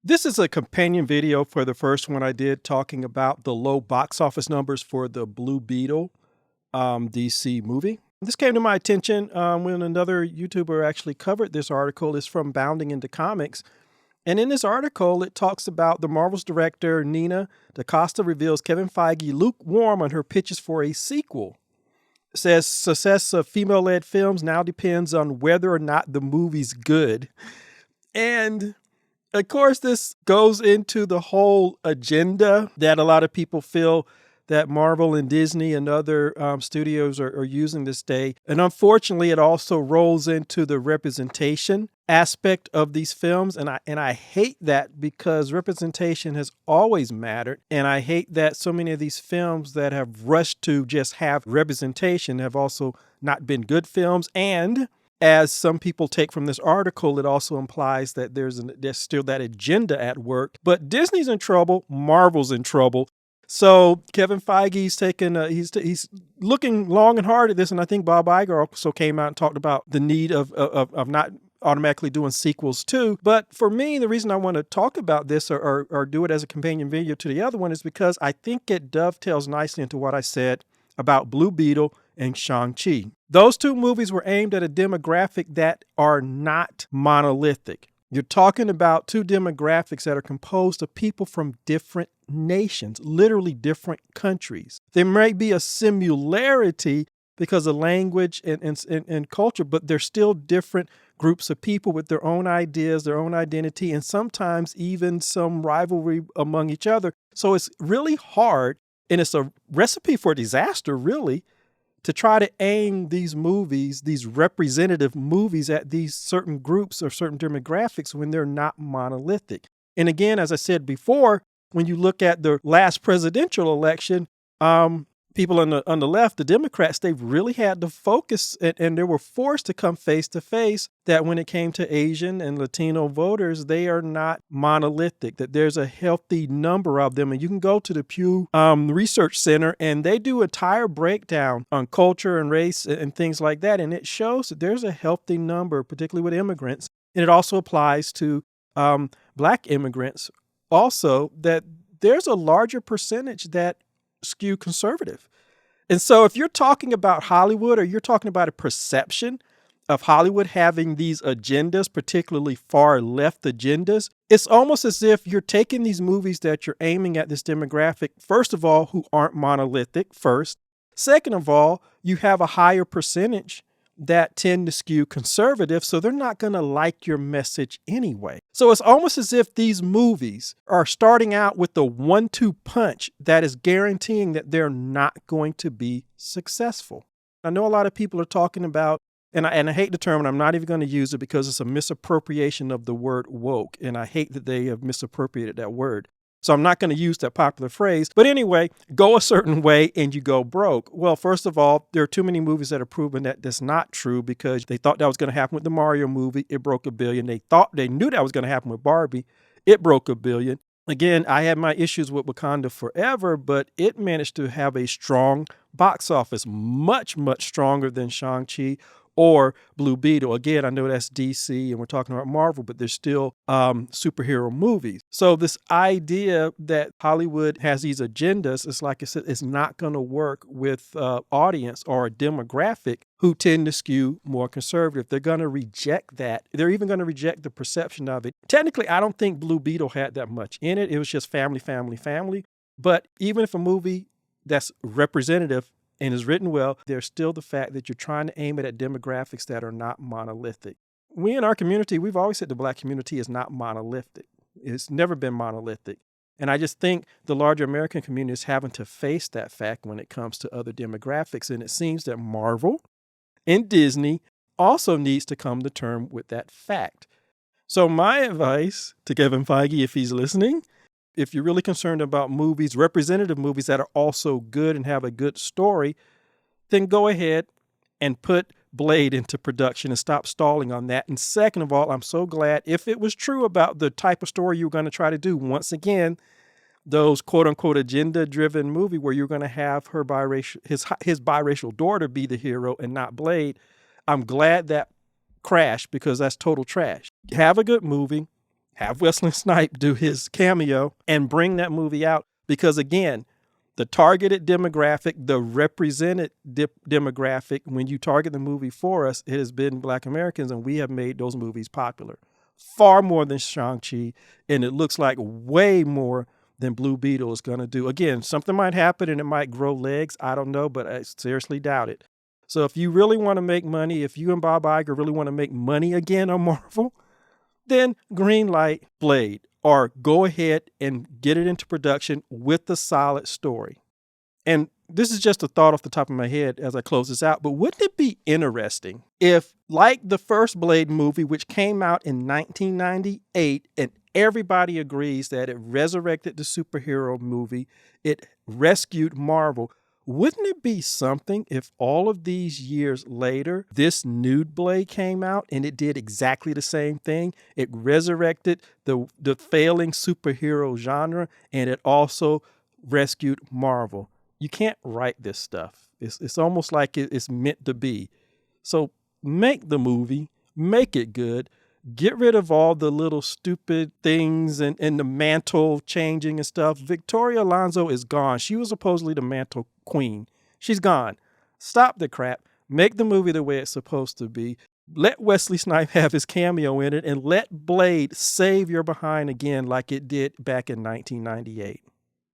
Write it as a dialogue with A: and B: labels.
A: This is a companion video for the first one I did talking about the low box office numbers for the Blue Beetle DC movie. This came to my attention when another YouTuber actually covered this article. It's from Bounding into Comics. And in this article, it talks about the Marvel's director, Nina DaCosta, reveals Kevin Feige lukewarm on her pitches for a sequel. It says success of female-led films now depends on whether or not the movie's good. And of course, this goes into the whole agenda that a lot of people feel that Marvel and Disney and other studios are using this day. And unfortunately, it also rolls into the representation aspect of these films. And I hate that because representation has always mattered. And I hate that so many of these films that have rushed to just have representation have also not been good films. And as some people take from this article, it also implies that there's still that agenda at work. But Disney's in trouble, Marvel's in trouble. So Kevin Feige's taken, he's looking long and hard at this, and I think Bob Iger also came out and talked about the need of not automatically doing sequels too. But for me, the reason I want to talk about this or do it as a companion video to the other one is because I think it dovetails nicely into what I said about Blue Beetle and Shang-Chi. Those two movies were aimed at a demographic that are not monolithic. You're talking about two demographics that are composed of people from different nations, literally different countries. There may be a similarity because of language and culture, but they're still different groups of people with their own ideas, their own identity, and sometimes even some rivalry among each other. So it's really hard, and it's a recipe for disaster, really, to try to aim these movies, these representative movies at these certain groups or certain demographics when they're not monolithic. And again, as I said before, when you look at the last presidential election, people on the left, the Democrats, they've really had to focus and they were forced to come face to face that when it came to Asian and Latino voters, they are not monolithic, that there's a healthy number of them. And you can go to the Pew Research Center and they do an entire breakdown on culture and race and things like that. And it shows that there's a healthy number, particularly with immigrants. And it also applies to Black immigrants also, that there's a larger percentage that skew conservative. And so if you're talking about Hollywood or you're talking about a perception of Hollywood having these agendas, particularly far left agendas, it's almost as if you're taking these movies that you're aiming at this demographic, first of all, who aren't monolithic first. Second of all, you have a higher percentage that tend to skew conservative, so they're not going to like your message anyway. So it's almost as if these movies are starting out with the 1-2 punch that is guaranteeing that they're not going to be successful. I know a lot of people are talking about, and I hate the term, and I'm not even going to use it because it's a misappropriation of the word woke, and I hate that they have misappropriated that word. So I'm not going to use that popular phrase. But anyway, go a certain way and you go broke. Well, first of all, there are too many movies that are proven that that's not true because they thought that was going to happen with the Mario movie. It broke $1 billion. They knew that was going to happen with Barbie. It broke $1 billion. Again, I had my issues with Wakanda Forever, but it managed to have a strong box office, much, much stronger than Shang-Chi or Blue Beetle. Again, I know that's DC and we're talking about Marvel, but there's still superhero movies. So this idea that Hollywood has these agendas, it's like I said, it's not going to work with audience or a demographic who tend to skew more conservative. They're going to reject that. They're even going to reject the perception of it. Technically, I don't think Blue Beetle had that much in it. It was just family, family, family. But even if a movie that's representative and is written well, there's still the fact that you're trying to aim it at demographics that are not monolithic. We in our community, we've always said the Black community is not monolithic. It's never been monolithic. And I just think the larger American community is having to face that fact when it comes to other demographics. And it seems that Marvel and Disney also needs to come to terms with that fact. So my advice to Kevin Feige, if he's listening, if you're really concerned about movies, representative movies that are also good and have a good story, then go ahead and put Blade into production and stop stalling on that. And second of all, I'm so glad if it was true about the type of story you were going to try to do, once again, those quote unquote agenda driven movie where you're going to have her his biracial daughter be the hero and not Blade. I'm glad that crashed because that's total trash. Have a good movie. have Wesley Snipes do his cameo, and bring that movie out. Because again, the targeted demographic, the represented demographic, when you target the movie for us, it has been Black Americans, and we have made those movies popular. Far more than Shang-Chi, and it looks like way more than Blue Beetle is going to do. Again, something might happen and it might grow legs. I don't know, but I seriously doubt it. So if you really want to make money, if you and Bob Iger really want to make money again on Marvel, then greenlight Blade, or go ahead and get it into production with a solid story. And this is just a thought off the top of my head as I close this out, but wouldn't it be interesting if, like the first Blade movie, which came out in 1998, and everybody agrees that it resurrected the superhero movie, it rescued Marvel, wouldn't it be something if all of these years later, this new Blade came out and it did exactly the same thing? It resurrected the failing superhero genre, and it also rescued Marvel. You can't write this stuff. It's almost like it's meant to be. So make the movie, make it good, get rid of all the little stupid things and the mantle changing and stuff. Victoria Alonso is gone. She was supposedly the mantle queen. She's gone. Stop the crap. Make the movie the way it's supposed to be. Let Wesley Snipes have his cameo in it, and let Blade save your behind again like it did back in 1998.